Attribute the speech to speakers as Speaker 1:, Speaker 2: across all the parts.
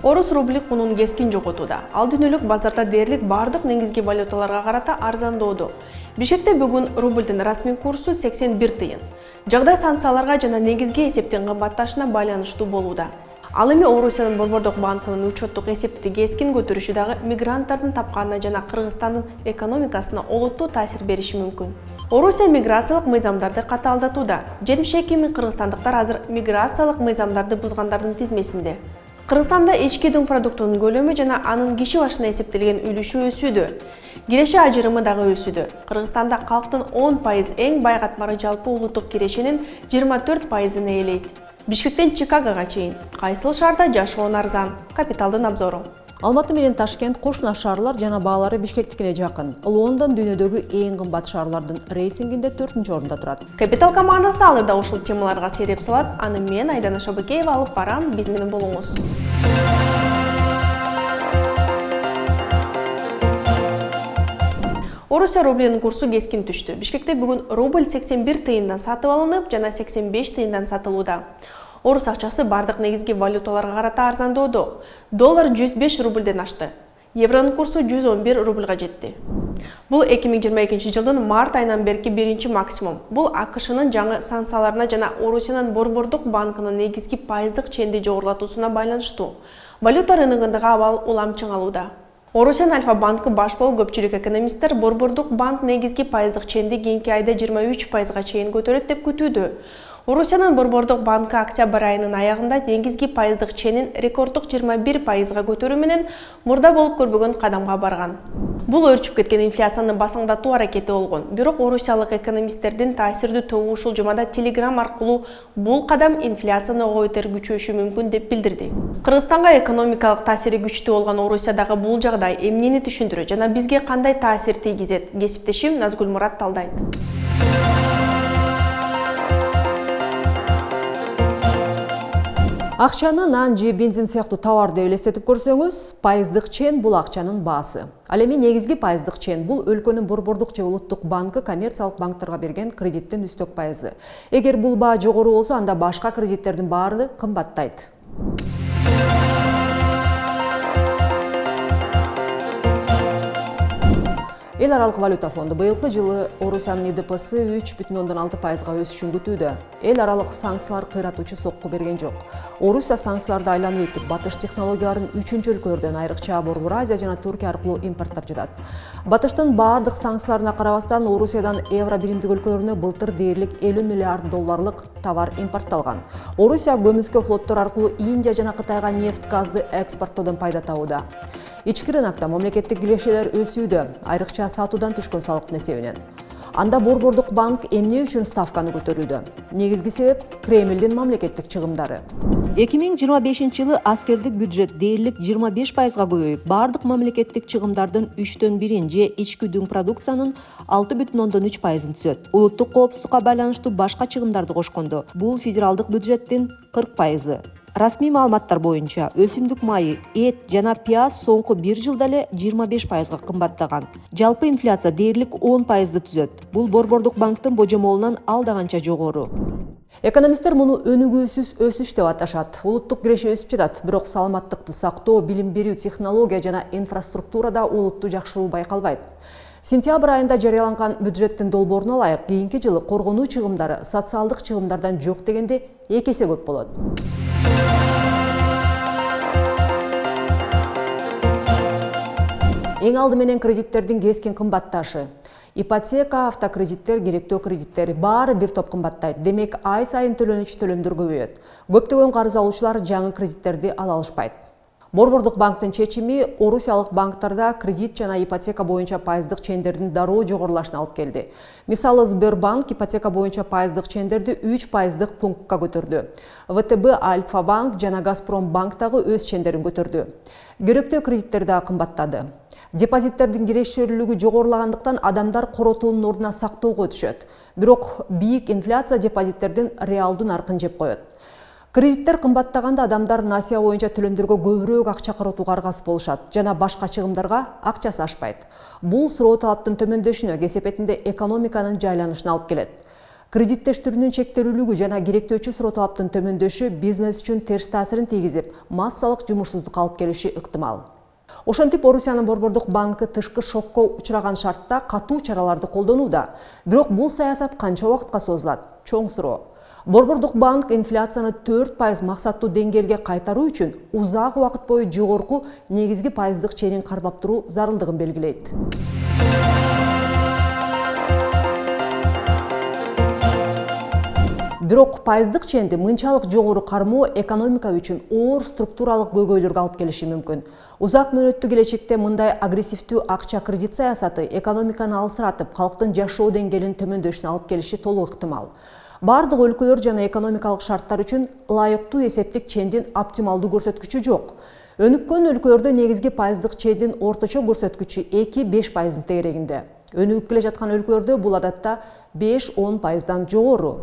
Speaker 1: Орус рубли кунун кескин жоготууда. Ал дүнөлүк базарда дээрлик бардык негизги валюталарга карата арзандоодо. Бишкекте бүгүн рублдин расмий курсу 81 тыйын. Жагдай санкцияларга жана негизги эсептин кымбатташына байланыштуу болууда. Ал эми Орусиянын Борбордук банкынын учеттук эсепти кескин көтөрүшү дагы мигранттардын тапканына жана Кыргызстандын экономикасына олуттуу таасир бериши мүмкүн. Орусия миграциялык мыйзамдарды катаалдатууда. 72 миң кыргызстандыктар азыр миграциялык мыйзамдарды бузгандардын тизмесинде. Кыргызстанда ички дүң продуктунун көлөмү жана анын киши башына эсептелген үлүшү өсүүдө. Киреше ажырымы дагы өсүүдө. Кыргызстанда калктын 10% эң бай катмары жалпы улуттук кирешенин 24%-ын ээлейт. Бишкектен Чикагога чейин кайсыл шаарда жашоон арзан? Капиталдын обзору.
Speaker 2: Алматы менен Ташкент кошуна шаарлар жана баалары Бишкектикине жакын. Лондон дүйнөдөгү эң кымбат шаарлардын рейтингинде 4-орунда турат.
Speaker 1: Капитал командасы алы да ушул темаларга сереп салат. Аны мен Айдана Шабыкеева алып барам. Биз менен болуңуз. Орусия рублинин курсу кескин түштү. Бишкекте бүгүн рубль 81 тыйындан сатып алынып, жана 85 тыйындан сатылууда. Орус акчасы бардык негизги валюталарга карата арзандоодо. Доллар 105 рубльден ашты. Евронун курсу 111 рубльга жетти. Бул 2022 жылдын март айынан берки биринчи максимум. Бул АКШнын жаңы санкцияларына жана Орусиянын Борбордук банкынын негизги пайыздык ченди жогорулатуусуна байланыштуу. Валюта рыногундагы абал улам чыңалууда. Орусиянын Альфа банкы баш болуп көпчүлүк экономисттер Борбордук банк негизги пайыздык ченди кийинки айда 23%-га чейин көтөрөт деп күтүүдө. Орусиянын Борбордук банкы октябрь айынын аягында негизги пайыздык ченин рекорддук 21%-га көтөрүү менен мурда болуп көрбөгөн кадамга барган. Бул өрчүп кеткен инфляцияны басыңдатуу аракети болгон. Бирок орусиялык экономисттердин таасирдүү тобу ушул жумада Telegram аркылуу бул кадам инфляцияны ойготер күчөшү мүмкүн деп билдирди. Кыргызстанга экономикалык таасири күчтүү болгон Орусиядагы бул жагдай эмнени түшүндүрөт жана бизге кандай таасир тийгизет? Кесиптешим Назгүл Мурат талдайт.
Speaker 2: Акчаны нан же бензин сыяктуу товарды элестетип көрсөңүз, пайыздык чен бул акчанын баасы. Ал эми негизги пайыздык чен бул өлкөнүн Борбордук же улуттук банкы коммерциялык банктарга берген кредиттин үстөк пайызы. Эгер бул баа жогору болсо, анда башка кредиттердин баары кымбаттайт. Эл аралык валюта фонду быйылкы жылы Орусиянын ИДПсы 3,6%-га өсүшүн күтүүдө. Эл аралык санкциялар кыйратуучу сокку берген жок. Орусия санкцияларды айланып өтүп, батыш технологияларын 3-өлкөлөрдөн айрыкча Борбор Азия жана Түркия аркылуу импорттап жатат. Батыштын бардык санкцияларына карабастан Орусиядан евро биримдик өлкөлөрүнө былтыр дээрлик 50 миллиард долларлык товар импортталган. Орусия көмүскө флоттор аркылуу Индия жана Кытайга нефть, газды экспорттоодон пайда табууда. Ички рынокто мамлекеттик кирешелер өсүүдө, айрыкча сатуудан түшкөн салыктын эсебинен. Анда Борбордук банк эмне үчүн ставканы көтөрүүдө? Негизги себеп Кремлдин мамлекеттик чыгымдары. 2025 жылы аскердик бюджет дээрлик 25%-га көбөйүп, бардык мамлекеттик чыгымдардын 1/3 же ички дүң продукциянын 6,3%-ын түзөт. Улуттук коопсуздукка байланыштуу башка чыгымдарды кошкондо, бул федералдык бюджеттин 40%. Расмий маалыматтар боюнча өсүмдүк майы, эт жана пияз соңку 1 жылда эле 25%-га кымбаттаган. Жалпы инфляция дээрлик 10%-ды түзөт. Бул Борбордук банктын божомолунан алдаганча жогору. Экономисттер муну өнүгүүсүз өсүш деп аташат. Улуттук киреше өсүп жатат, бирок саламаттыкты сактоо, билим берүү, технология жана инфраструктурада олуттуу жакшыруу байкалбайт. Сентябрь айында жарыяланган бюджеттин долбооруна ылайык кийинки жылы коргонуу чыгымдары социалдык чыгымдардан жок дегенде 2 эсе көп болот. Эң алды менен кредиттердин кескин кымбатташы. Ипотека, автокредиттер, керектөө кредиттер баары бир топ кымбаттайт. Демек, ай сайын төлөнүүчү төлөмдөр көбөйөт. Көптөгөн карыз алуучулар жаңы кредиттерди ала алышпайт. Борбордук банктын чечими орусиялык банктарда кредит жана ипотека боюнча пайыздык чендердин дароо жогорулашына алып келди. Мисалы, Сбербанк ипотека боюнча пайыздык чендерди 3% пунктка көтөрдү. ВТБ, Альфа банк жана Газпром банктагы өз чендерин көтөрдү. Керектөө кредиттер да кымбаттады. Депозиттердин кирешелүүлүгү жогорулагандыктан адамдар коротуунун ордуна сактоого өтүшөт. Бирок бийик инфляция депозиттердин реалдуу наркын жеп коет. Кредиттер кымбаттаганда адамдар насыя боюнча төлөмдөргө көбүрөөк акча коротууга аргасыз болушат жана башка чыгымдарга акчасы ашпайт. Бул суроо талаптын төмөндөшүнө, кесепетинде экономиканын жайланышына алып келет. Кредиттештирүүнүн чектелүүлүгү жана керектөөчү суроо талаптын төмөндөшү бизнес үчүн терс таасирин тийгизип, массалык жумушсуздукка алып келиши ыктымал. Ошентип Орусиянын Борбордук банкы тышкы шокко учураган шартта катуу чараларды колдонууда. Бирок бул саясат канча убакытка созулат? Чоң суроо. Борбордук банк инфляцияны 4% максаттуу деңгээлге кайтаруу үчүн узак убакыт бою жогорку негизги пайыздык ченин кармап туруу зарылдыгын белгилейт. Бирок пайыздык ченди мынчалык жогору кармоо экономика үчүн оор структуралык көйгөйлөргө алып келиши мүмкүн. Узак мөөнөттүү келечекте мындай агрессивдүү акча кредит саясаты экономиканы алсыратып, калктын жашоо деңгээлин төмөндөшүнө алып келиши толук ыктымал. Бардык өлкөлөр жана экономикалык шарттар үчүн ылайыктуу эсептик чендин оптималдуу көрсөткүчү жок. Өнүккөн өлкөлөрдө негизги пайыздык чендин орточо көрсөткүчү 2-5% тегерегинде. Өнүгүп келе жаткан өлкөлөрдө бул адатта 5-10%дан жогору.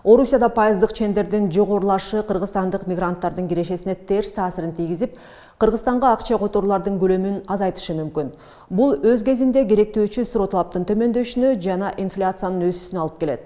Speaker 2: Орусияда пайыздык чендердин жогорулашы кыргызстандык мигранттардын кирешесине терс таасирин тийгизип, Кыргызстанга акча которуулардын көлөмүн азайтышы мүмкүн. Бул өз кезинде керектөөчү суроо талаптын төмөндөшүнө жана инфляциянын өсүшүнө алып келет.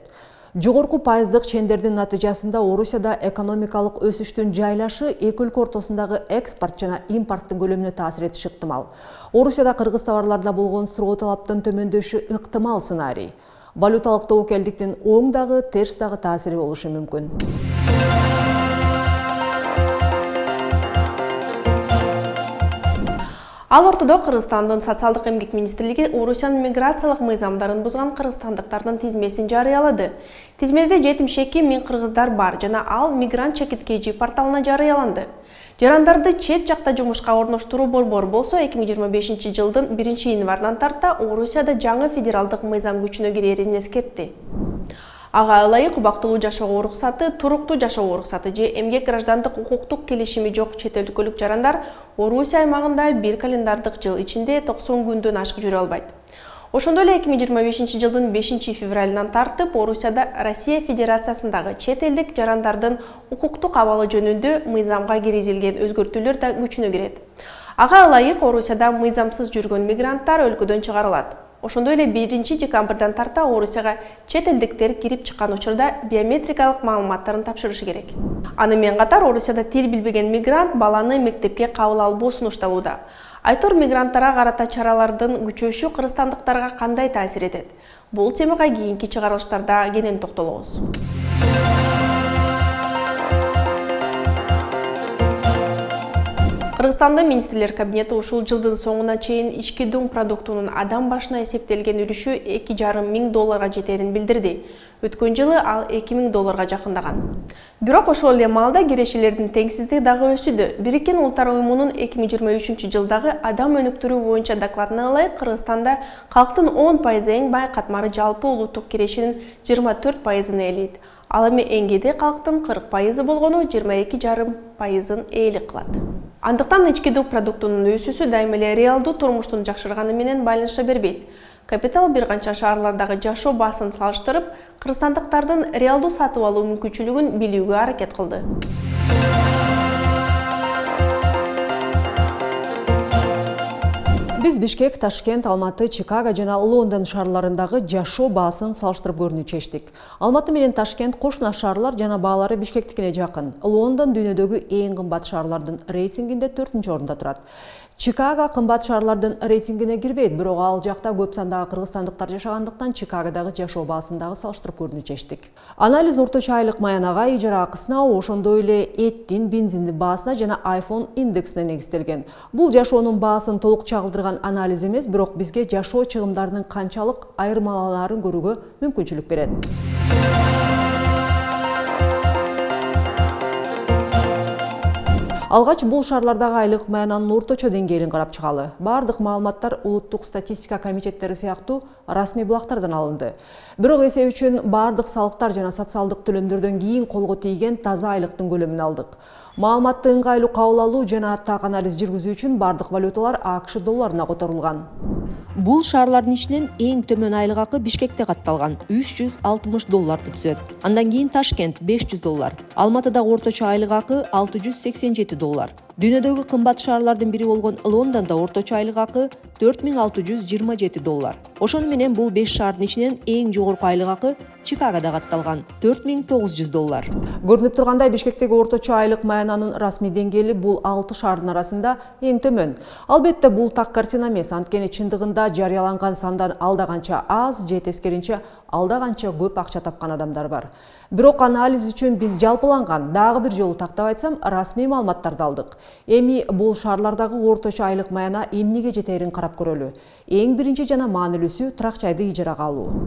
Speaker 2: Жогорку пайыздык чендердин натыйжасында Орусияда экономикалык өсүштүн жайлашы эки өлкө ортосундагы экспорт жана импорттун көлөмүнө таасир этиши ыктымал. Орусияда кыргыз товарларда болгон суроо талаптын төмөндөшү ыктымал сценарий. Валюталык тобокелдиктин оң дагы, терс дагы таасири болушу мүмкүн.
Speaker 1: Ал ортодо Кыргызстандын социалдык эмгек министрлиги Орусиянын миграциялык мыйзамдарын бузган кыргызстандыктардын тизмесин жарыялады. Тизмеде 72 000 кыргыздар бар жана ал мигрант чекит KG порталына жарыяланды. Жарандарды чет жакта жумушка орноштуруу борбору болсо 2025 жылдын 1-январынан тарта Орусияда жаңы федералдык мыйзам күчүнө кирерин эскертти. Ага ылайык убактылуу жашоого уруксаты, туруктуу жашоого уруксаты же эмгек граждандык укуктук келишими жок чет өлкөлүк жарандар Орусия аймагында бир календардык жыл ичинде 90 күндөн ашык жүрө албайт. Ошондой эле 2025 жылдын 5-февралынан тартып Орусияда Россия Федерациясындагы чет элдик жарандардын укуктук абалы жөнүндө мыйзамга киргизилген өзгөртүүлөр да күчүнө кирет. Ага ылайык Орусияда мыйзамсыз жүргөн мигранттар өлкөдөн чыгарылат. Ошондой эле 1-декабрдан тарта Орусияга чет элдиктер кирип чыккан учурда биометрикалык маалыматтарын тапшырышы керек. Аны менен катар Орусияда тил билбеген мигрант баланы мектепке кабыл албоо сунушталууда. Айтор мигранттарга карата чаралардын күчөшү кыргызстандыктарга кандай таасир этет? Бул темага кийинки чыгарылыштарда кенен токтолобуз. Кыргызстандын министрлер кабинети ушул жылдын соңуна чейин ички дуң продуктунун адам башына эсептелген үлүшү $2,500 жетерин билдирди. Өткөн жылы ал $2,000 жакындаган. Бирок ошол эле маалда кирешелердин теңсиздиги дагы өсүүдө. Бириккен Улуттар уюмунун 2023 жылдагы адам өнүктүрүү боюнча докладына ылайык Кыргызстанда калктын 10% эң бай катмары жалпы улуттук кирешенин 24%-ын ээлейт. Ал эми эң кеде калктын 40% болгону 22,5%-ын ээлик кылат. Андыктан ички дуң продуктунун өсүүсү дайыма эле реалдуу турмуштун жакшырганы менен байланыша бербейт. Капитал бир канча шаарлардагы жашоо баасын салыштырып, кыргызстандыктардын реалдуу сатып алуу мүмкүнчүлүгүн билүүгө аракет кылды.
Speaker 2: Биз Бишкек, Ташкент, Алматы, Чикаго жана Лондон шаарларындагы жашоо баасын салыштырып көрүүнү чечтик. Алматы менен Ташкент кошуна шаарлар жана баалары Бишкектикине жакын. Лондон дүйнөдөгү эң кымбат шаарлардын рейтингинде 4-орунда турат. Чикаго кымбат шаарлардын рейтингине кирбейт, бирок ал жакта көп сандагы кыргызстандыктар жашагандыктан Чикагодагы жашоо баасын дагы салыштырып көрүүнү чечтик. Анализ орточо айлык маянага, ижара акысына, ошондой эле эттин, бензиндин баасына жана iPhone индексине негизделген. Бул жашоонун баасын толук чагылдырган анализ эмес, бирок бизге жашоо чыгымдарынын канчалык айырмалаарын көрүүгө мүмкүнчүлүк берет. Алгач бул шаарлардагы айлык маянанын орточо деңгээлин карап чыгалы. Бардык маалыматтар улуттук статистика комитеттери сыяктуу расмий булактардан алынды. Бирок эсеп үчүн бардык салыктар жана социалдык төлөмдөрдөн кийин колго тийген таза айлыктын көлөмүн алдык. Маалыматты ыңгайлуу кабыл алуу жана так анализ жүргүзүү үчүн бардык валюталар АКШ долларына которулган. Бул шаарлардын ичинен эң төмөн айлык акы Бишкекте катталган $360 түзөт. Андан кийин Ташкент $500, Алматыдагы орточо айлык акы $687, Дүйнөдөгү кымбат шаарлардын бири болгон Лондондо орточо айлык акы $4627. Ошону менен бул 5 шаардын ичинен эң жогорку айлык акы Чикагодо катталган $4900. Көрүнүп тургандай, Бишкектеги орточо айлык маянанын расмий деңгээли бул 6 шаардын арасында эң төмөн. Албетте бул так картина эмес, анткени чындыгында жарыяланган сандан алда канча аз же тескеринче алда канча көп акча тапкан адамдар бар. Бирок анализ үчүн биз жалпыланган, дагы бир жолу тактап айтсам, расмий маалыматтарды алдык. Эми бул шаарлардагы орточо айлык маяна эмнеге жетерин карап көрөлү. Эң биринчи жана маанилүүсү трак жайды ижарага алуу.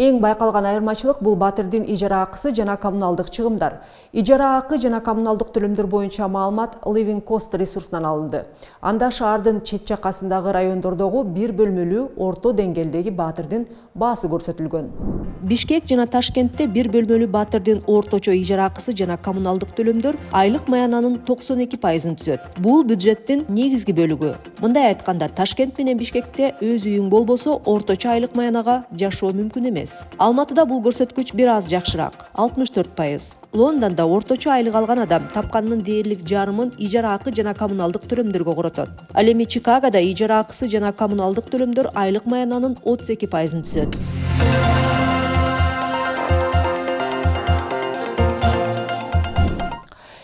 Speaker 2: Эң байкалган айырмачылык бул батирдин ижара акысы жана коммуналдык чыгымдар. Ижара акы жана коммуналдык төлөмдөр боюнча маалымат Living Cost ресурсунан алынды. Анда шаардын чет жакасындагы райондордогу бир бөлмөлүү орто деңгээлдеги батирдин баасы көрсөтүлгөн. Бишкек жана Ташкентте бир бөлмөлүү батирдин орточо ижара акысы жана коммуналдык төлөмдөр айлык маянанын 92%-ын түзөт. Бул бюджеттин негизги бөлүгү. Мындай айтканда, Ташкент менен Бишкекте өз үйүң болбосо орточо айлык маянага жашоо мүмкүн эмес. Алматыда бул көрсөткүч бир аз жакшыраак, 64%. Лондондо орточо айлык алган адам тапканынын дээрлик жарымын ижара акы жана коммуналдык төлөмдөргө коротот. Ал эми Чикагодо ижара акысы жана коммуналдык төлөмдөр айлык маянанын 32%-ын түзөт.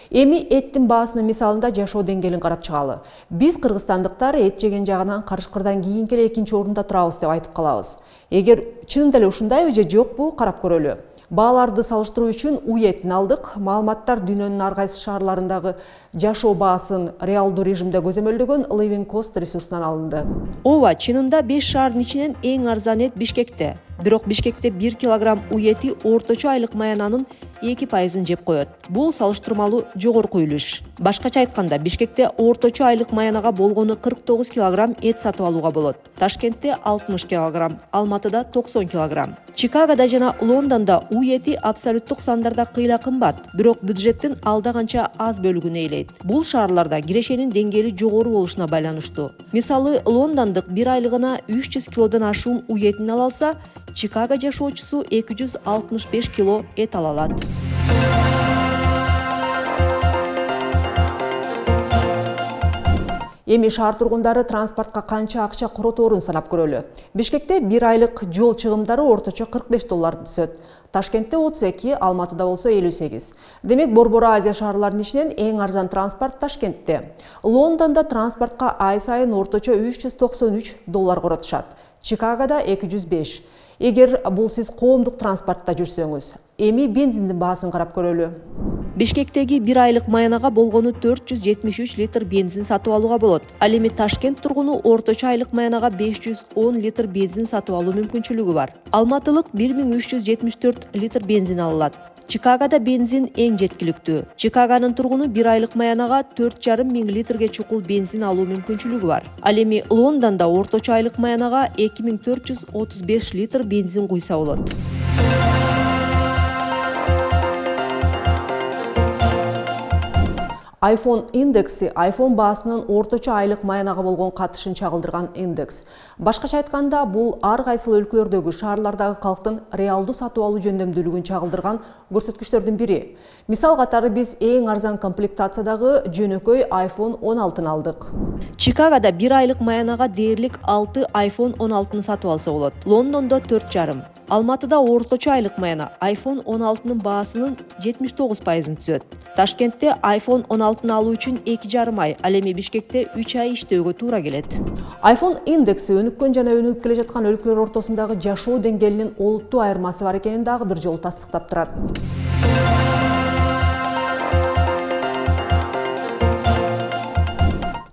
Speaker 2: Эми эттин баасынын мисалында жашоо деңгээлин карап чыгалы. Биз кыргызстандыктар эт жеген жагынан карышкырдан кийинки эле экинчи орунда турабыз деп айтып калабыз. Эгер чынында эле ушундайбы же жокпу, карап көрөлү. Бааларды салыштыруу үчүн уй этин алдык. Маалыматтар дүйнөнүн ар кайсы шаарларындагы жашоо баасын реалдуу режимде көзөмөлдөгөн Living Cost ресурсунан алынды. Ооба, чынында 5 шаардын ичинен эң арзан эт Бишкекте. Бирок Бишкекте 1 килограмм уй эти орточо айлык маянанын 2%-ын жеп коет. Бул салыштырмалуу жогорку үлүш. Башкача айтканда, Бишкекте орточо айлык маянага болгону 49 килограмм эт сатып алууга болот. Ташкентте 60 килограмм, Алматыда 90 килограмм. Чикагодо жана Лондондо уй эти абсолюттук сандарда кыйла кымбат, бирок бюджеттин алда канча аз бөлүгүн ээлейт. Бул шаарларда кирешенин деңгээли жогору болушуна байланыштуу. Мисалы, лондондук бир айлыгына 300 килодон ашуун уй этин ала алса, Чикаго жашоочусу 265 кило эт ала алат. Эми шаар тургундары транспортко канча акча короторун санап көрөлү. Бишкекте бир айлык жол чыгымдары орточо $45 түзөт. Ташкентте 32, Алматыда болсо 58. Демек, Борбор Азия шаарларынын ичинен эң арзан транспорт Ташкентте. Лондондо транспортко ай сайын орточо $393 коротушат. Чикагодо 205. Эгер бул сиз коомдук транспортто жүрсөңүз, эми бензиндин баасын карап көрөлү. Бишкектеги бир айлык маянага болгону 473 литр бензин сатып алууга болот. Ал эми Ташкент тургуну орточо айлык маянага 510 литр бензин сатып алуу мүмкүнчүлүгү бар. Алматылык 1374 литр бензин алат. Чикагодо бензин эң жеткиликтүү. Чикагонун тургуну бир айлык маянага 4,5 литрге чукул бензин алуу мүмкүнчүлүгү бар. Ал эми Лондондо орточо айлык маянага 2435 литр бензин куйса болот. iPhone индекси iPhone баасынын орточо айлык маянага болгон катышын чагылдырган индекс. Башкача айтканда, бул ар кайсыл өлкөлөрдөгү шаарлардагы калктын реалдуу сатып алуу жөндөмдүүлүгүн чагылдырган көрсөткүчтөрдүн бири. Мисал катары биз эң арзан комплектациядагы жөнөкөй iPhone 16-ны алдык. Чикагодо бир айлык маянага дээрлик 6 iPhone 16-ны сатып алса болот. Лондондо 4,5. Алматыда орточо айлык маяна iPhone 16-нын баасынын 79%-ын түзөт. Ташкентте iPhone 16-ны алуу үчүн 2,5 ай, ал эми Бишкекте 3 ай иштөөгө туура келет. iPhone индекси өнүккөн жана өнүгүп келе жаткан өлкөлөр ортосундагы жашоо деңгээлинин олуттуу айырмасы бар экенин дагы бир жолу тастыктап турат.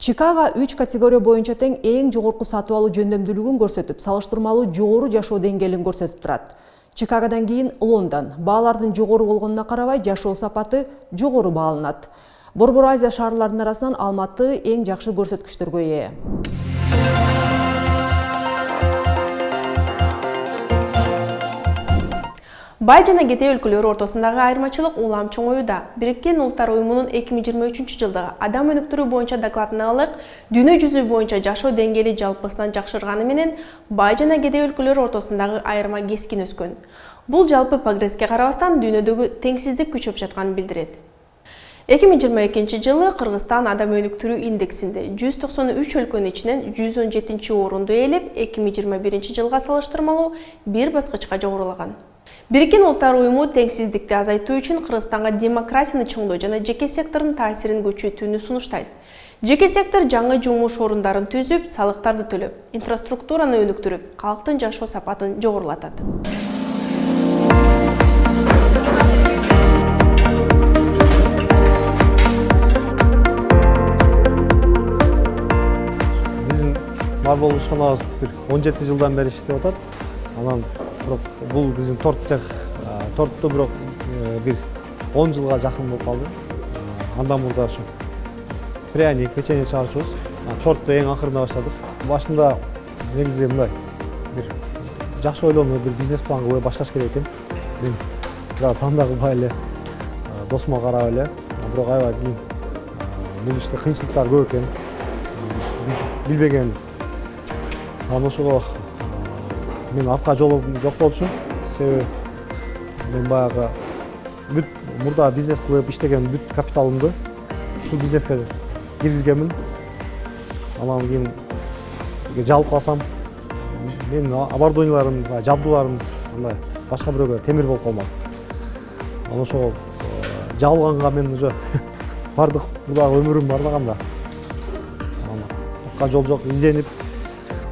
Speaker 2: Чикаго 3 категория боюнча тең эң жогорку сатып алуу жөндөмдүүлүгүн көрсөтүп, салыштырмалуу жогору жашоо деңгээлин көрсөтүп турат. Чикагодон кийин Лондон. Баалардын жогору болгонуна карабай, жашоо сапаты жогору бааланат. Борбор Азия шаарларынын арасынан Алматы эң жакшы көрсөткүчтөргө ээ.
Speaker 1: Бай жана кете өлкөлөр ортосундагы айырмачылык улам чоңоюуда. Бириккен Улуттар уюмунун 2023 жылдагы адам өнүктүрүү боюнча докладына ылык, дүйнө жүзү боюнча жашоо деңгээли жалпысынан жакшырганы менен бай жана кете өлкөлөр ортосундагы айырма кескин өскөн. Бул жалпы прогресске карабастан дүйнөдөгү теңсиздик күчөп жатканын билдирет. 2022 жылы Кыргызстан адам өнүктүрүү индексинде 193 өлкөнүн ичинен 117 орунду ээлеп, 2021 жылга салыштырмалуу бир баскычка жогорулаган. Бириккен Улуттар Уюму теңсиздикти азайтуу үчүн Кыргызстанга демократияны чоңдоо жана жеке сектордун таасирин күчөтүүнү сунуштайт. Жеке сектор жаңы жумуш орундарын түзүп, салыктарды төлөп, инфраструктураны өнүктүрүп, калктын жашоо сапатын жогорулатат.
Speaker 3: Бар болуп ишканабыз бир 17 жылдан бери иштеп атат. Анан бул биздин торт цех, тортто бирок бир 10 жылга жакын болуп калды. Андан мурда ушу пряник, печенье чыгарчубуз. Тортто эң акырында баштадык. Башында негизи мындай бир жакшы ойлонуп, бир бизнес план кылып башташ керек экен. Мен бираз анда кылбай эле, досума карап эле, бирок аябай кийин бул иште кыйынчылыктар көп экен. Биз билбеген. Анан ошого мен артка жолум жок болчу. Себеби мен баягы бүт мурда бизнес кылып иштеген бүт капиталымды ушул бизнеске киргизгенмин. Анан кийин жалып калсам, мен оборудованияларым, жабдууларым мындай башка бирөөгө темир болуп калмак. Анан ошого жабылганга мен уже бардык мурдагы өмүрүм бардыгам да. Артка жол жок, изденип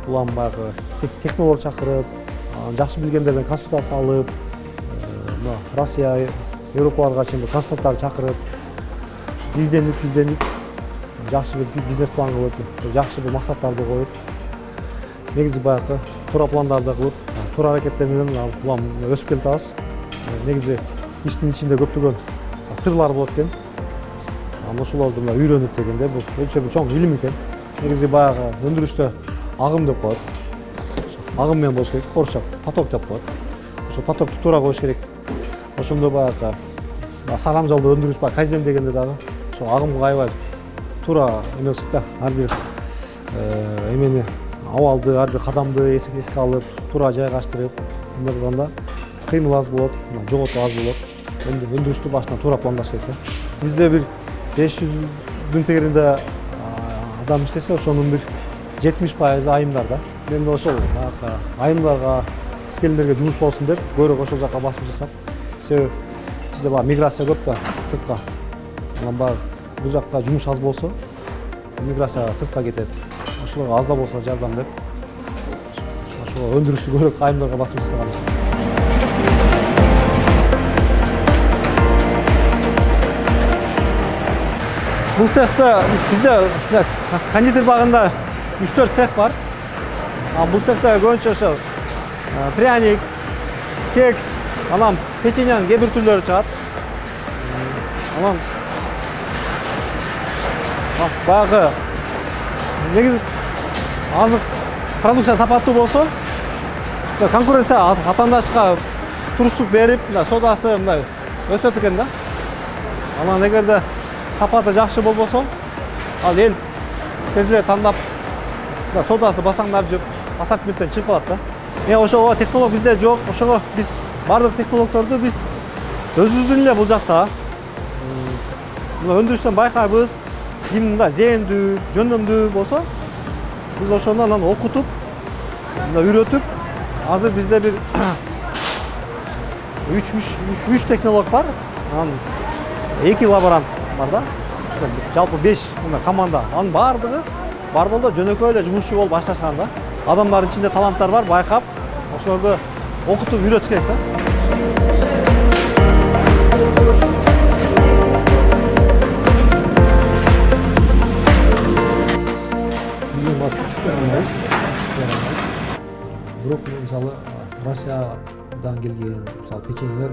Speaker 3: улам баягы технолог чакырып, жакшы билгендерден консультация алып, Россия, Европаларга чейин консультанттарды чакырып, изденип, жакшы бир бизнес план кылып, жакшы бир максаттарды коюп, негизи баягы туура пландарды кылып, туура аракеттер менен улам өсүп келатабыз. Негизи иштин ичинде көптөгөн сырлар болот экен. Анан ошолорду үйрөнүп дегенде бул өчө бир чоң илим экен. Негизи баягы өндүрүштө агым деп коет. Агым менен болуш керек, орусча поток деп коет. Ошо потокту туура коюш керек. Ошондо баягы сагам жалдоо өндүрүш бар, кайзен дегенде дагы ошо агымга аябай туура эмес да. Ар бир эмени абалды, ар бир кадамды эске алып, туура жайгаштырып, мындай кылганда кыймыл аз болот, жоготуу аз болот. Өндүрүштү башынан туура пландаш керек да. Бизде бир 500-дүн тегеринде адам иштесе, ошонун бир 70% айымдар да. Мен ошол айымдарга, кыз келиндерге жумуш болсун деп, көбүрөөк ошол жака басым жасап. Себеби бизде баягы миграция көп да сыртка. Анан баягы бул жакта жумуш аз болсо, миграция сыртка кетет. Ошолорго аз да болсо жардам деп, ошого өндүрүштү көбүрөөк айымдарга басым жасаганбыз. Бул цехте бизде кондитер багында 3-4 цех бар. Бул цехте көбүнчө ошо пряник, кекс, анан печеньянын кээ бир түрлөрү чыгат. Анан баягы негизи азык продукция сапаттуу болсо, конкуренция атаандашка туруштук берип, содасы мындай өсөт экен да. Анан эгерде сапаты жакшы болбосо, ал эл тез эле тандап содасы басаңдап жүрүп, ассортименттен чыгып калат да. Ошого технолог бизде жок. Ошого биз бардык технологдорду биз өзүбүздүн эле бул жакта өндүрүштөн байкайбыз. Ким мындай зээндүү, жөндөмдүү болсо, биз ошону анан окутуп, үйрөтүп, азыр бизде бир 3 технолог бар. Анан 2 лаборант бар да. Жалпы 5 команда. Анын бардыгы бар болду, жөнөкөй эле жумушчу болуп башташкан да. Адамдардын ичинде таланттар бар, байкап, ошолорду окутуп үйрөтүш керек да. Бирок мисалы Россиядан келген мисалы печеньелер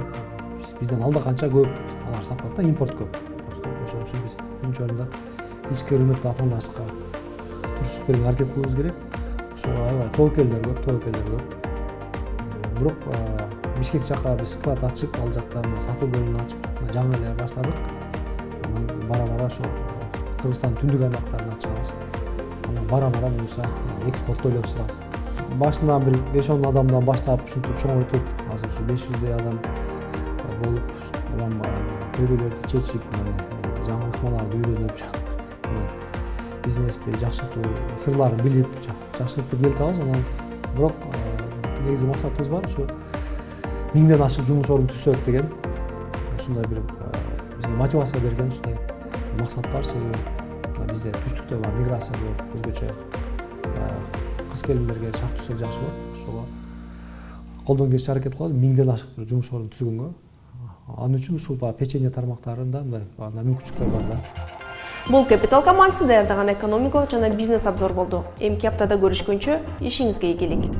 Speaker 3: бизден алда канча көп алар сатылат да, импорт көп. Ошон үчүн биз биринчи орунда ички рынокто атаандашка туруштук берүүгө аракет кылыбыз керек. Ошого аябай тобокелдер көп. Бирок Бишкек жака биз склад ачып, ал жакта сатуу бөлүмүн ачып, жаңы эле баштадык. Анан бара-бара ошо Кыргызстандын түндүк аймактарына чыгабыз. Анан бара-бара буюрса экспортто ойлоп чыгабыз. башынан бир 5-10 адамдан баштап ушинтип чоңойтуп, азыр ушу 500 адам болуп, улам көйгөйлөрдү чечип, жаңы ыкмаларды үйрөнүп, бизнести жакшыртуу сырларын билип, жакшыртып келатабыз. Анан бирок негизги максатыбыз бар, ушу 1000ден ашык жумуш орун түзсөк деген ушундай бир бизге мотивация берген ушундай максат бар. Себеби бизде түштүктө бар миграция болот, өзгөчө кыз келиндерге шарт түзсөк жакшы болот. Ошого колдон келишинче аракет кылабыз 1000ден ашык бир жумуш орун түзгөнгө. Анын үчүн ушул печенье тармактарында мындай мүмкүнчүлүктөр бар да.
Speaker 1: Бул Капитал командасы даярдаган экономикалык жана бизнес обзор болду. Эмки аптада көрүшкөнчө ишиңизге ийгилик.